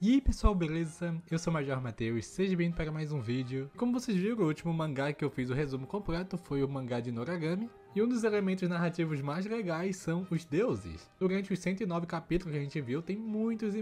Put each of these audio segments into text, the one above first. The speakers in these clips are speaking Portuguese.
E aí pessoal, beleza? Eu sou o Major Matheus, seja bem-vindo para mais um vídeo. Como vocês viram, o último mangá que eu fiz o resumo completo foi o mangá de Noragami. E um dos elementos narrativos mais legais são os deuses. Durante os 109 capítulos que a gente viu, tem muitos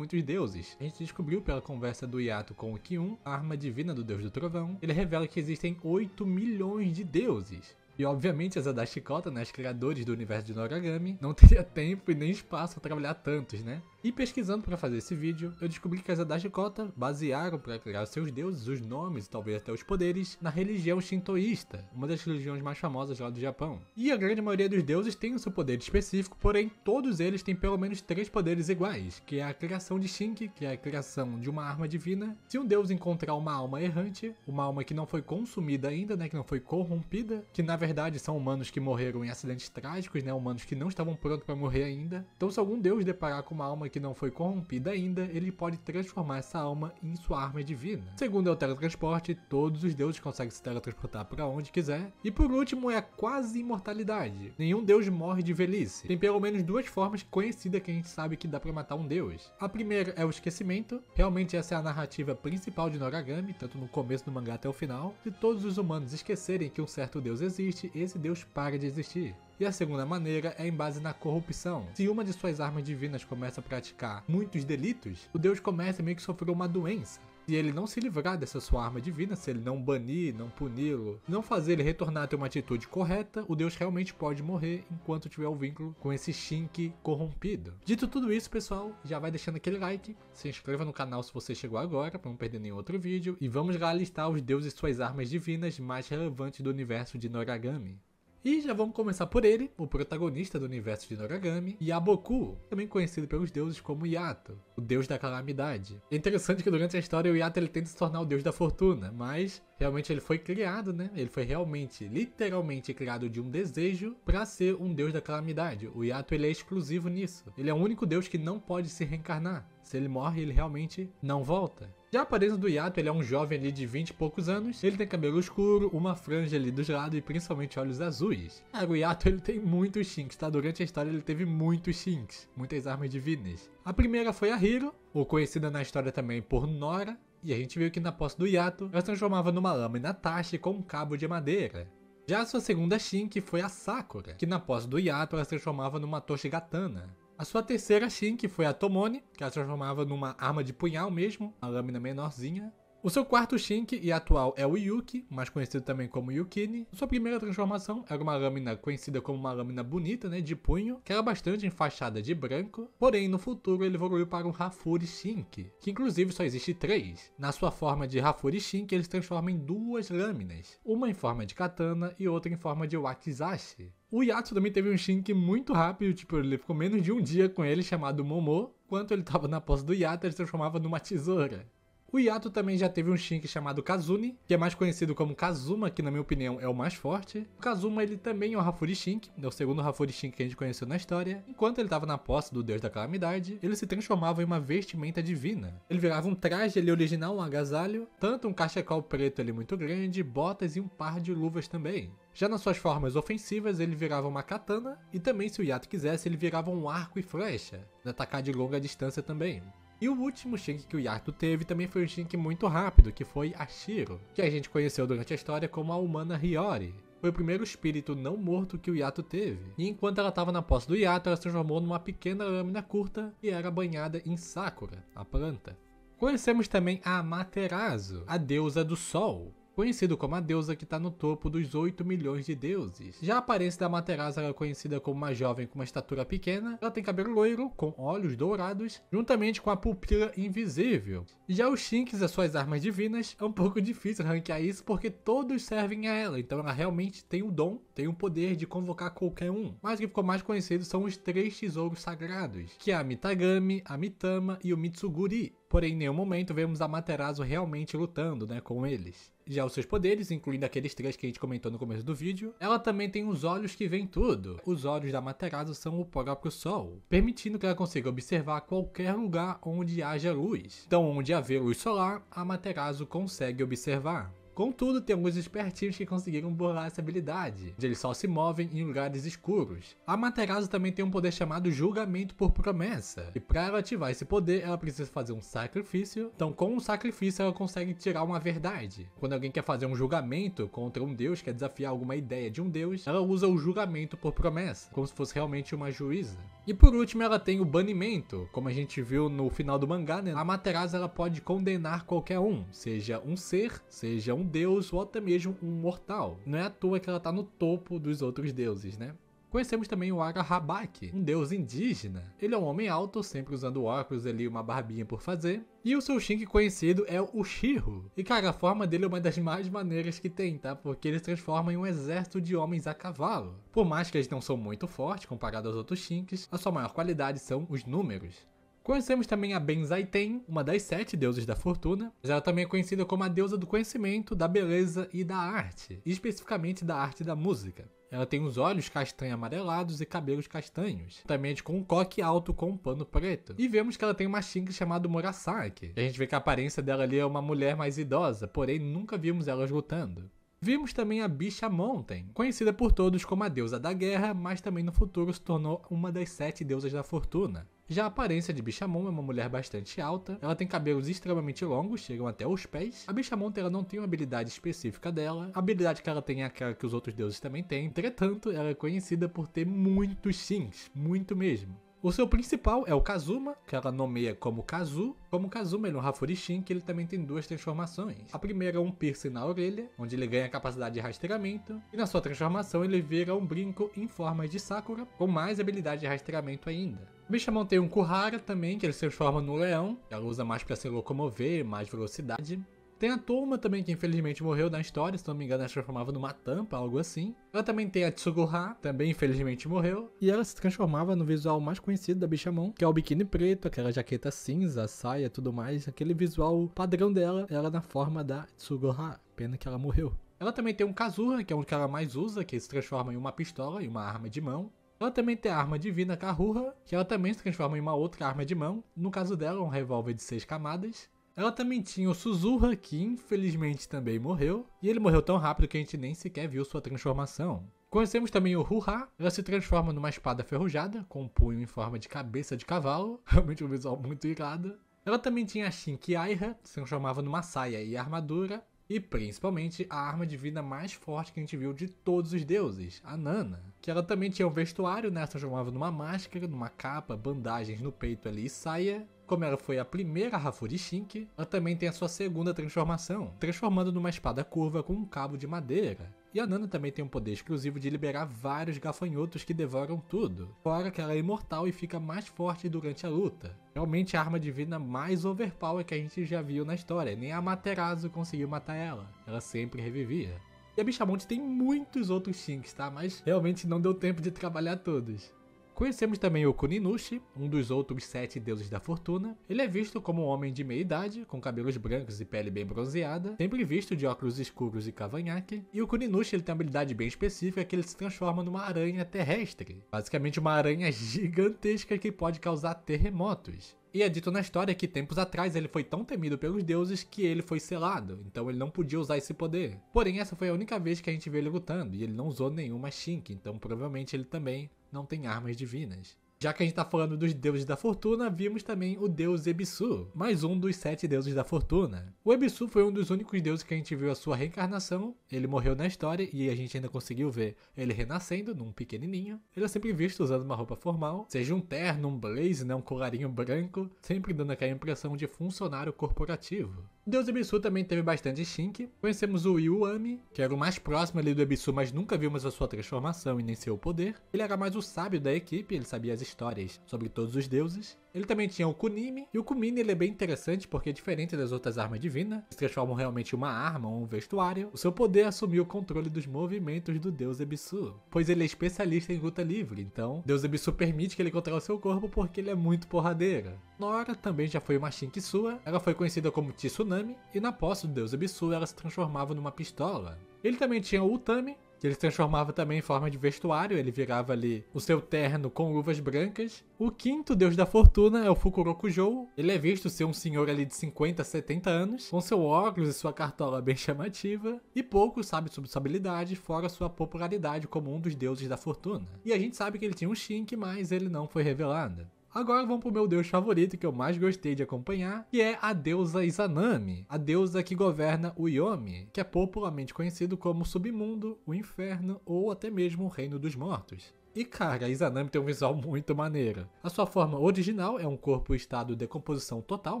deuses. A gente descobriu pela conversa do Yato com o Kyun, a arma divina do deus do trovão. Ele revela que existem 8 milhões de deuses. E obviamente as Adashikota, né, os criadores do universo de Noragami, não teria tempo e nem espaço para trabalhar tantos, né? E pesquisando para fazer esse vídeo, eu descobri que as Adashikota basearam para criar seus deuses, os nomes e talvez até os poderes, na religião shintoísta, uma das religiões mais famosas lá do Japão. E a grande maioria dos deuses tem o seu poder específico, porém todos eles têm pelo menos 3 poderes iguais, que é a criação de Shinki, que é a criação de uma arma divina. Se um deus encontrar uma alma errante, uma alma que não foi consumida ainda, né, que não foi corrompida, que na verdade são humanos que morreram em acidentes trágicos, né, humanos que não estavam prontos para morrer ainda. Então se algum deus deparar com uma alma que não foi corrompida ainda, ele pode transformar essa alma em sua arma divina. Segundo é o teletransporte, todos os deuses conseguem se teletransportar para onde quiser. E por último é a quase imortalidade. Nenhum deus morre de velhice. Tem pelo menos 2 formas conhecidas que a gente sabe que dá para matar um deus. A primeira é o esquecimento. Realmente essa é a narrativa principal de Noragami, tanto no começo do mangá até o final. Se todos os humanos esquecerem que um certo deus existe, esse deus para de existir. E a segunda maneira é em base na corrupção. Se uma de suas armas divinas começa a praticar muitos delitos, o deus começa a meio que sofrer uma doença. Se ele não se livrar dessa sua arma divina, se ele não banir, não puni-lo, não fazer ele retornar a ter uma atitude correta, o deus realmente pode morrer enquanto tiver o vínculo com esse Shinki corrompido. Dito tudo isso, pessoal, já vai deixando aquele like, se inscreva no canal se você chegou agora, para não perder nenhum outro vídeo, e vamos lá listar os deuses e suas armas divinas mais relevantes do universo de Noragami. E já vamos começar por ele, o protagonista do universo de Noragami, Yaboku, também conhecido pelos deuses como Yato, o deus da calamidade. É interessante que durante a história o Yato ele tenta se tornar o deus da fortuna, mas realmente ele foi criado, né? Ele foi realmente, literalmente criado de um desejo para ser um deus da calamidade. O Yato ele é exclusivo nisso. Ele é o único deus que não pode se reencarnar. Se ele morre, ele realmente não volta. Já a aparência do Yato, ele é um jovem ali de 20 e poucos anos, ele tem cabelo escuro, uma franja ali dos lados e principalmente olhos azuis. O Yato ele tem muitos Shinks, tá? Durante a história ele teve muitos Shinks, muitas armas divinas. A primeira foi a Hiro, ou conhecida na história também por Nora, e a gente viu que na posse do Yato, ela se transformava numa lâmina Tashi com um cabo de madeira. Já a sua segunda Shinki foi a Sakura, que na posse do Yato ela se transformava numa Toshigatana. A sua terceira Shinki foi a Tomone, que ela se transformava numa arma de punhal mesmo, uma lâmina menorzinha. O seu quarto Shinki e atual é o Yuki, mais conhecido também como Yukini. Sua primeira transformação era uma lâmina conhecida como uma lâmina bonita, né, de punho, que era bastante enfaixada de branco. Porém, no futuro ele evoluiu para um Hafuri Shinki, que inclusive só existe 3. Na sua forma de Hafuri Shinki, ele se transforma em 2 lâminas, uma em forma de katana e outra em forma de wakizashi. O Yato também teve um Shinki muito rápido, tipo, ele ficou menos de um dia com ele, chamado Momo. Enquanto ele estava na posse do Yato, ele se transformava numa tesoura. O Yato também já teve um Shinki chamado Kazuni, que é mais conhecido como Kazuma, que na minha opinião é o mais forte. O Kazuma ele também é um Hafuri Shinki, é o segundo Hafuri Shinki que a gente conheceu na história. Enquanto ele estava na posse do deus da calamidade, ele se transformava em uma vestimenta divina. Ele virava um traje ali original, um agasalho, tanto um cachecol preto ali muito grande, botas e um par de luvas também. Já nas suas formas ofensivas, ele virava uma katana, e também se o Yato quisesse, ele virava um arco e flecha, de atacar de longa distância também. E o último Shinki que o Yato teve também foi um Shinki muito rápido, que foi a Shiro, que a gente conheceu durante a história como a humana Hiyori. Foi o primeiro espírito não morto que o Yato teve. E enquanto ela estava na posse do Yato, ela se transformou numa pequena lâmina curta e era banhada em Sakura, a planta. Conhecemos também a Amaterasu, a deusa do sol, conhecido como a deusa que está no topo dos 8 milhões de deuses. Já a aparência da Amaterasu é conhecida como uma jovem com uma estatura pequena, ela tem cabelo loiro, com olhos dourados, juntamente com a pupila invisível. Já os Shinks, as suas armas divinas, é um pouco difícil ranquear isso porque todos servem a ela, então ela realmente tem o dom, tem o poder de convocar qualquer um. Mas o que ficou mais conhecido são os 3 tesouros sagrados, que é a Mitagami, a Mitama e o Mitsuguri. Porém, em nenhum momento vemos a Amaterasu realmente lutando, né, com eles. Já os seus poderes, incluindo aqueles 3 que a gente comentou no começo do vídeo, ela também tem os olhos que veem tudo. Os olhos da Amaterasu são o próprio sol, permitindo que ela consiga observar qualquer lugar onde haja luz. Então, onde haver luz solar, a Amaterasu consegue observar. Contudo, tem alguns espertinhos que conseguiram burlar essa habilidade, onde eles só se movem em lugares escuros. A Amaterasu também tem um poder chamado Julgamento por Promessa, e para ela ativar esse poder, ela precisa fazer um sacrifício. Então, com um sacrifício, ela consegue tirar uma verdade. Quando alguém quer fazer um julgamento contra um deus, quer desafiar alguma ideia de um deus, ela usa o Julgamento por Promessa, como se fosse realmente uma juíza. E por último, ela tem o Banimento. Como a gente viu no final do mangá, né? A Amaterasu ela pode condenar qualquer um, seja um ser, seja um deus ou até mesmo um mortal. Não é à toa que ela tá no topo dos outros deuses, né? Conhecemos também o Arahabaki, um deus indígena. Ele é um homem alto, sempre usando óculos ali e uma barbinha por fazer. E o seu Shinki conhecido é o Shiryu. E cara, a forma dele é uma das mais maneiras que tem, tá? Porque ele se transforma em um exército de homens a cavalo. Por mais que eles não são muito fortes comparado aos outros Shinkis, a sua maior qualidade são os números. Conhecemos também a Benzaiten, uma das 7 deuses da fortuna, mas ela também é conhecida como a deusa do conhecimento, da beleza e da arte, e especificamente da arte da música. Ela tem os olhos castanho amarelados e cabelos castanhos, também com um coque alto com um pano preto. E vemos que ela tem uma Shinki chamada Murasaki. E a gente vê que a aparência dela ali é uma mulher mais idosa, porém nunca vimos elas lutando. Vimos também a Bicha Mountain, conhecida por todos como a deusa da guerra, mas também no futuro se tornou uma das 7 deusas da fortuna. Já a aparência de Bishamon é uma mulher bastante alta, ela tem cabelos extremamente longos, chegam até os pés. A Bishamon ela não tem uma habilidade específica dela, a habilidade que ela tem é aquela que os outros deuses também têm, entretanto, ela é conhecida por ter muitos Shins, muito mesmo. O seu principal é o Kazuma, que ela nomeia como Kazu. Como Kazuma, ele é um Hafurishin, que ele também tem 2 transformações. A primeira é um piercing na orelha, onde ele ganha a capacidade de rastreamento. E na sua transformação, ele vira um brinco em forma de Sakura, com mais habilidade de rastreamento ainda. O Bishamon tem um Kuhara também, que ele se transforma no leão. Ela usa mais para se locomover, mais velocidade. Tem a Touma também, que infelizmente morreu na história, se não me engano ela se transformava numa tampa, algo assim. Ela também tem a Tsuguha, também infelizmente morreu. E ela se transformava no visual mais conhecido da Bishamon, que é o biquíni preto, aquela jaqueta cinza, saia e tudo mais. Aquele visual padrão dela era na forma da Tsuguha, pena que ela morreu. Ela também tem um Kazuha, que é o que ela mais usa, que se transforma em uma pistola e uma arma de mão. Ela também tem a arma divina Karuha, que ela também se transforma em uma outra arma de mão. No caso dela, um revólver de 6 camadas. Ela também tinha o Suzuha, que infelizmente também morreu, e ele morreu tão rápido que a gente nem sequer viu sua transformação. Conhecemos também o Ruha, ela se transforma numa espada ferrujada, com um punho em forma de cabeça de cavalo, realmente um visual muito irado. Ela também tinha a Shinki Aiha, que se transformava numa saia e armadura, e principalmente a arma divina mais forte que a gente viu de todos os deuses, a Nana. Que ela também tinha um vestuário, né? Se transformava numa máscara, numa capa, bandagens no peito ali e saia. Como ela foi a primeira Hafuri Shinki, ela também tem a sua segunda transformação, transformando numa espada curva com um cabo de madeira. E a Nana também tem um poder exclusivo de liberar vários gafanhotos que devoram tudo, fora que ela é imortal e fica mais forte durante a luta. Realmente a arma divina mais overpower que a gente já viu na história, nem a Amaterasu conseguiu matar ela, ela sempre revivia. E a Bishamon tem muitos outros Shinks, tá? Mas realmente não deu tempo de trabalhar todos. Conhecemos também o Kuninushi, um dos outros 7 deuses da fortuna. Ele é visto como um homem de meia idade, com cabelos brancos e pele bem bronzeada, sempre visto de óculos escuros e cavanhaque. E o Kuninushi ele tem uma habilidade bem específica que ele se transforma numa aranha terrestre. Basicamente uma aranha gigantesca que pode causar terremotos. E é dito na história que tempos atrás ele foi tão temido pelos deuses que ele foi selado, então ele não podia usar esse poder. Porém essa foi a única vez que a gente viu ele lutando, e ele não usou nenhuma Shinki, então provavelmente ele também não tem armas divinas. Já que a gente tá falando dos deuses da fortuna, vimos também o deus Ebisu, mais um dos 7 deuses da fortuna. O Ebisu foi um dos únicos deuses que a gente viu a sua reencarnação, ele morreu na história e a gente ainda conseguiu ver ele renascendo num pequenininho. Ele é sempre visto usando uma roupa formal, seja um terno, um blaze, né, um colarinho branco, sempre dando aquela impressão de funcionário corporativo. O deus Ebisu também teve bastante Shinki. Conhecemos o Iwami, que era o mais próximo ali do Ebisu, mas nunca vimos a sua transformação e nem seu poder. Ele era mais o sábio da equipe, ele sabia as histórias sobre todos os deuses. Ele também tinha o Kunimi, e o Kunimi ele é bem interessante porque diferente das outras armas divinas, se transformam realmente em uma arma ou um vestuário, o seu poder assumiu o controle dos movimentos do deus Ebisu, pois ele é especialista em luta livre, então Deus Ebisu permite que ele controle seu corpo porque ele é muito porradeira. Nora também já foi uma Shinki sua, ela foi conhecida como Tsunami, e na posse do deus Ebisu ela se transformava numa pistola. Ele também tinha o Utami, que ele se transformava também em forma de vestuário, ele virava ali o seu terno com luvas brancas. O quinto deus da fortuna é o Fukurokujou. Ele é visto ser um senhor ali de 50 a 70 anos, com seu óculos e sua cartola bem chamativa, e pouco sabe sobre sua habilidade, fora sua popularidade como um dos deuses da fortuna. E a gente sabe que ele tinha um Shink, mas ele não foi revelado. Agora vamos pro meu deus favorito, que eu mais gostei de acompanhar, que é a deusa Izanami, a deusa que governa o Yomi, que é popularmente conhecido como o submundo, o inferno ou até mesmo o reino dos mortos. E cara, a Izanami tem um visual muito maneiro. A sua forma original é um corpo em estado de decomposição total,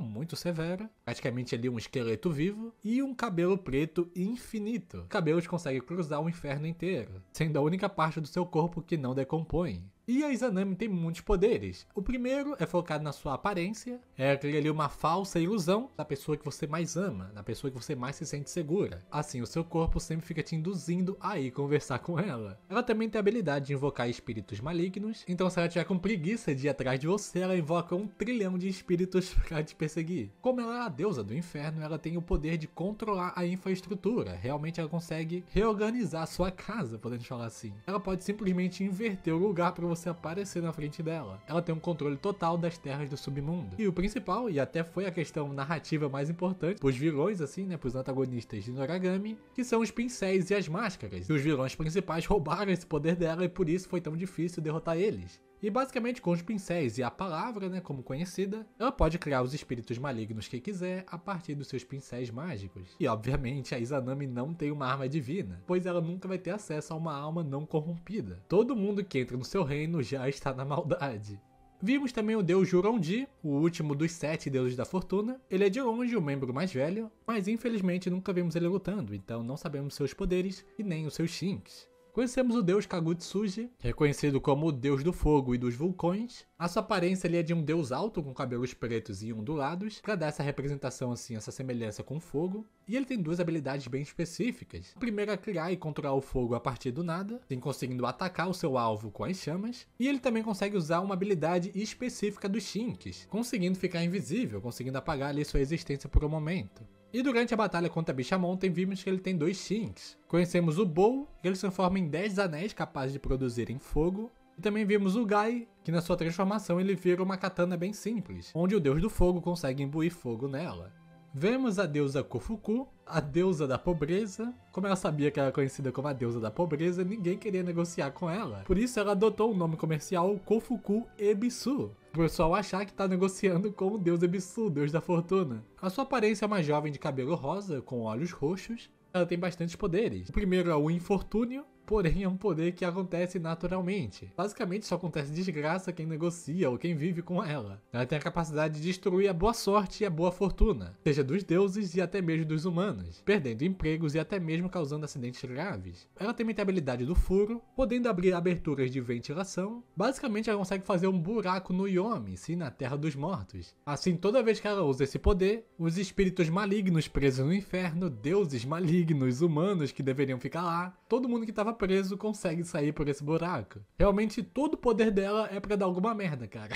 muito severa, praticamente ali um esqueleto vivo, e um cabelo preto infinito. Cabelos conseguem cruzar o inferno inteiro, sendo a única parte do seu corpo que não decompõe. E a Izanami tem muitos poderes. O primeiro é focado na sua aparência, é aquele ali uma falsa ilusão da pessoa que você mais ama, da pessoa que você mais se sente segura. Assim, o seu corpo sempre fica te induzindo a ir conversar com ela. Ela também tem a habilidade de invocar espíritos malignos, então se ela tiver com preguiça de ir atrás de você, ela invoca 1 trilhão de espíritos pra te perseguir. Como ela é a deusa do inferno, ela tem o poder de controlar a infraestrutura. Realmente ela consegue reorganizar a sua casa, podemos falar assim. Ela pode simplesmente inverter o lugar pra você aparecer na frente dela. Ela tem um controle total das terras do submundo. E o principal, e até foi a questão narrativa mais importante, pros vilões assim, né, pros antagonistas de Noragami, que são os pincéis e as máscaras. E os vilões principais roubaram esse poder dela e por isso foi tão difícil derrotar eles. E basicamente com os pincéis e a palavra, né, como conhecida, ela pode criar os espíritos malignos que quiser a partir dos seus pincéis mágicos. E obviamente a Izanami não tem uma arma divina, pois ela nunca vai ter acesso a uma alma não corrompida. Todo mundo que entra no seu reino já está na maldade. Vimos também o deus Juronji, o último dos 7 deuses da fortuna. Ele é de longe o membro mais velho, mas infelizmente nunca vimos ele lutando, então não sabemos seus poderes e nem os seus Shinks. Conhecemos o deus Kagutsuji, reconhecido como o deus do fogo e dos vulcões. A sua aparência ali é de um deus alto com cabelos pretos e ondulados, para dar essa representação assim, essa semelhança com o fogo. E ele tem 2 habilidades bem específicas. A primeira é criar e controlar o fogo a partir do nada, assim conseguindo atacar o seu alvo com as chamas. E ele também consegue usar uma habilidade específica dos Shinks, conseguindo ficar invisível, conseguindo apagar ali sua existência por um momento. E durante a batalha contra Bishamonten vimos que ele tem 2 Shinks. Conhecemos o Bou, que ele se transforma em 10 anéis capazes de produzirem fogo. E também vimos o Gai, que na sua transformação ele vira uma katana bem simples, onde o deus do fogo consegue imbuir fogo nela. Vemos a deusa Kofuku, a deusa da pobreza. Como ela sabia que era conhecida como a deusa da pobreza, ninguém queria negociar com ela. Por isso ela adotou o nome comercial Kofuku Ebisu, o pessoal achar que está negociando com o deus Ebisu, deus da fortuna. A sua aparência é uma jovem de cabelo rosa, com olhos roxos. Ela tem bastantes poderes. O primeiro é o infortúnio, porém é um poder que acontece naturalmente. Basicamente só acontece desgraça quem negocia ou quem vive com ela. Ela tem a capacidade de destruir a boa sorte e a boa fortuna, seja dos deuses e até mesmo dos humanos, perdendo empregos e até mesmo causando acidentes graves. Ela também tem a habilidade do furo, podendo abrir aberturas de ventilação. Basicamente ela consegue fazer um buraco no Yomi, sim, na Terra dos Mortos. Assim, toda vez que ela usa esse poder, os espíritos malignos presos no inferno, deuses malignos, humanos que deveriam ficar lá, todo mundo que estava preso consegue sair por esse buraco. Realmente todo o poder dela é pra dar alguma merda, cara.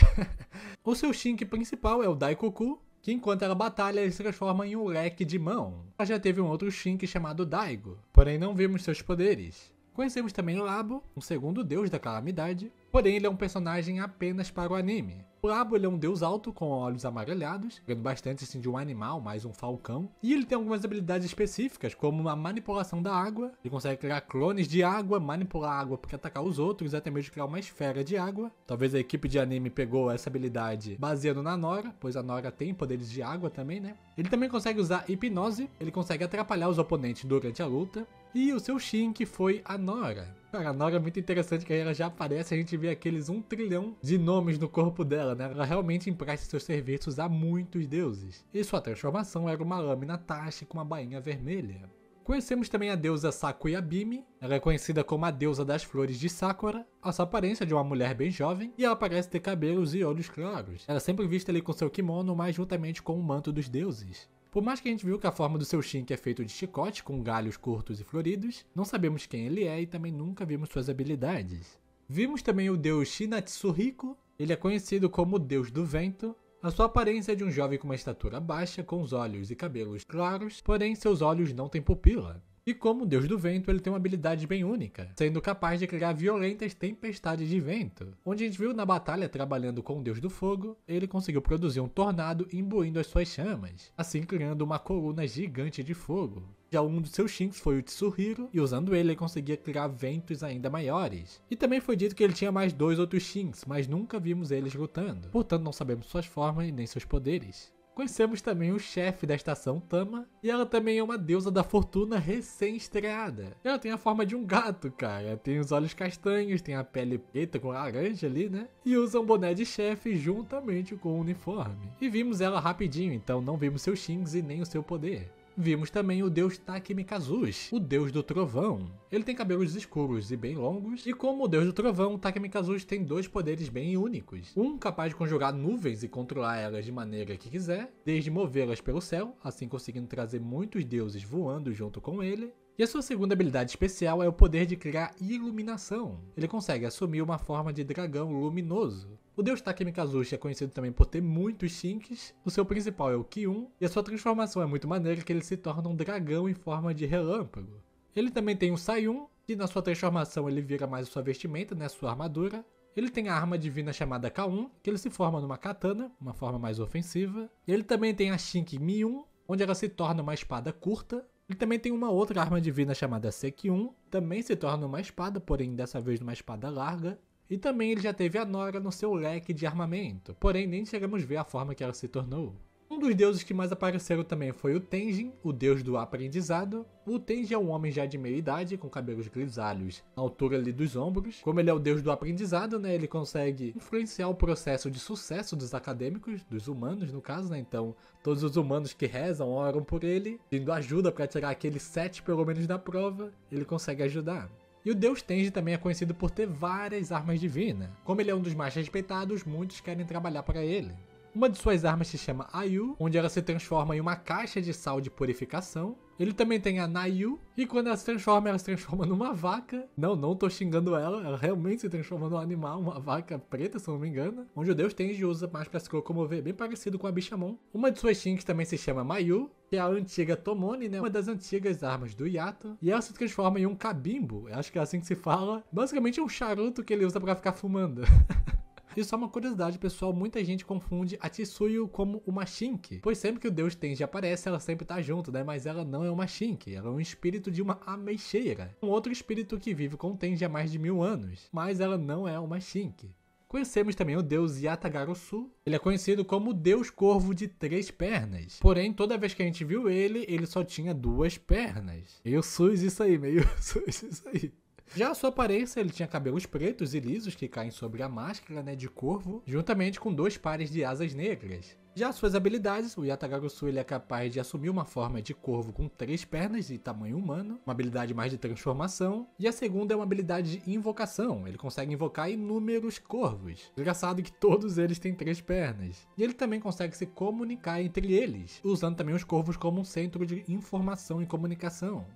O seu Shink principal é o Daikoku, que enquanto ela batalha ele se transforma em um leque de mão. Ela já teve um outro Shink chamado Daigo, porém não vimos seus poderes. Conhecemos também o Labo, um segundo deus da calamidade, porém ele é um personagem apenas para o anime. O Labo ele é um deus alto com olhos amarelhados, lembrando bastante assim, de um animal, mais um falcão. E ele tem algumas habilidades específicas, como a manipulação da água. Ele consegue criar clones de água, manipular a água para atacar os outros, até mesmo criar uma esfera de água. Talvez a equipe de anime pegou essa habilidade baseando na Nora, pois a Nora tem poderes de água também, né? Ele também consegue usar hipnose, ele consegue atrapalhar os oponentes durante a luta. E o seu Shink foi a Nora. Cara, a Nora é muito interessante que aí ela já aparece, a gente vê aqueles 1 trilhão de nomes no corpo dela, né? Ela realmente empresta seus serviços a muitos deuses. E sua transformação era uma lâmina Tashi com uma bainha vermelha. Conhecemos também a deusa Sakuyabimi. Ela é conhecida como a deusa das flores de Sakura. A sua aparência é de uma mulher bem jovem e ela parece ter cabelos e olhos claros. Ela é sempre vista ali com seu kimono, mas juntamente com o manto dos deuses. Por mais que a gente viu que a forma do seu Shink é feito de chicote, com galhos curtos e floridos, não sabemos quem ele é e também nunca vimos suas habilidades. Vimos também o deus Shinatsuhiko, ele é conhecido como o deus do vento. A sua aparência é de um jovem com uma estatura baixa, com os olhos e cabelos claros, porém seus olhos não têm pupila. E como deus do vento, ele tem uma habilidade bem única, sendo capaz de criar violentas tempestades de vento. Onde a gente viu na batalha trabalhando com o deus do fogo, ele conseguiu produzir um tornado imbuindo as suas chamas, assim criando uma coluna gigante de fogo. Já um dos seus Shinks foi o Tsuhiro, e usando ele conseguia criar ventos ainda maiores. E também foi dito que ele tinha mais 2 outros Shinks, mas nunca vimos eles lutando, portanto não sabemos suas formas e nem seus poderes. Conhecemos também o chefe da estação Tama, e ela também é uma deusa da fortuna recém-estreada. Ela tem a forma de um gato, cara, tem os olhos castanhos, tem a pele preta com laranja ali, né? E usa um boné de chefe juntamente com o uniforme. E vimos ela rapidinho, então não vimos seus Shinks e nem o seu poder. Vimos também o deus Takemikazushi, o deus do trovão. Ele tem cabelos escuros e bem longos, e como o deus do trovão, Takemikazushi tem 2 poderes bem únicos. Um capaz de conjurar nuvens e controlar elas de maneira que quiser, desde movê-las pelo céu, assim conseguindo trazer muitos deuses voando junto com ele. E a sua segunda habilidade especial é o poder de criar iluminação. Ele consegue assumir uma forma de dragão luminoso. O deus Takemikazushi é conhecido também por ter muitos Shinks, o seu principal é o Ki-1, e a sua transformação é muito maneira que ele se torna um dragão em forma de relâmpago. Ele também tem o Sai-1, e na sua transformação ele vira mais a sua vestimenta, né, sua armadura. Ele tem a arma divina chamada K1, que ele se forma numa katana, uma forma mais ofensiva. E ele também tem a Shinki Mi-1, onde ela se torna uma espada curta. Ele também tem uma outra arma divina chamada Seki-1, também se torna uma espada, porém dessa vez uma espada larga. E também ele já teve a Nora no seu leque de armamento, porém nem chegamos a ver a forma que ela se tornou. Um dos deuses que mais apareceram também foi o Tenjin, o deus do aprendizado. O Tenjin é um homem já de meia idade, com cabelos grisalhos na altura ali dos ombros. Como ele é o deus do aprendizado, né, ele consegue influenciar o processo de sucesso dos acadêmicos, dos humanos no caso, né, então todos os humanos que rezam, oram por ele, pedindo ajuda para tirar aqueles 7 pelo menos da prova, ele consegue ajudar. E o deus Tenji também é conhecido por ter várias armas divinas. Como ele é um dos mais respeitados, muitos querem trabalhar para ele. Uma de suas armas se chama Ayu, onde ela se transforma em uma caixa de sal de purificação. Ele também tem a Nayu, e quando ela se transforma numa vaca. Não tô xingando ela realmente se transforma num animal, uma vaca preta, se não me engano. Onde o deus Tenji usa mais pra se locomover, bem parecido com a Bishamon. Uma de suas Shinks também se chama Mayu, que é a antiga Tomone, né? Uma das antigas armas do Yato. E ela se transforma em um Kabimbo, acho que é assim que se fala. Basicamente é um charuto que ele usa pra ficar fumando. E só uma curiosidade, pessoal, muita gente confunde a Tsuyu como uma Shinki, pois sempre que o deus Tenji aparece, ela sempre tá junto, né? Mas ela não é uma Shinki, ela é um espírito de uma ameixeira, um outro espírito que vive com o Tenji há mais de 1000 anos, mas ela não é uma Shinki. Conhecemos também o deus Yatagarosu. Ele é conhecido como o deus corvo de 3 pernas. Porém, toda vez que a gente viu ele, ele só tinha 2 pernas. Meio sus isso aí, meio sus isso aí. Já a sua aparência, ele tinha cabelos pretos e lisos que caem sobre a máscara, né, de corvo, juntamente com 2 pares de asas negras. Já as suas habilidades, o Yatagarosu ele é capaz de assumir uma forma de corvo com 3 pernas de tamanho humano, uma habilidade mais de transformação, e a segunda é uma habilidade de invocação, ele consegue invocar inúmeros corvos. Engraçado que todos eles têm 3 pernas. E ele também consegue se comunicar entre eles, usando também os corvos como um centro de informação e comunicação.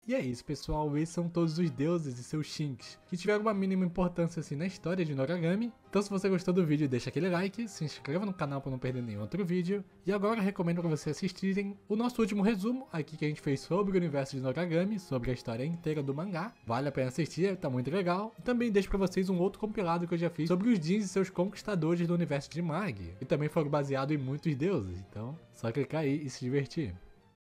E é isso, pessoal, esses são todos os deuses e seus Shinks, que tiveram uma mínima importância assim na história de Noragami. Então se você gostou do vídeo, deixa aquele like, se inscreva no canal para não perder nenhum outro vídeo. E agora recomendo para vocês assistirem o nosso último resumo aqui que a gente fez sobre o universo de Noragami, sobre a história inteira do mangá. Vale a pena assistir, tá muito legal. E também deixo para vocês um outro compilado que eu já fiz sobre os Jins e seus conquistadores do universo de Mag, que também foram baseados em muitos deuses, então só clicar aí e se divertir.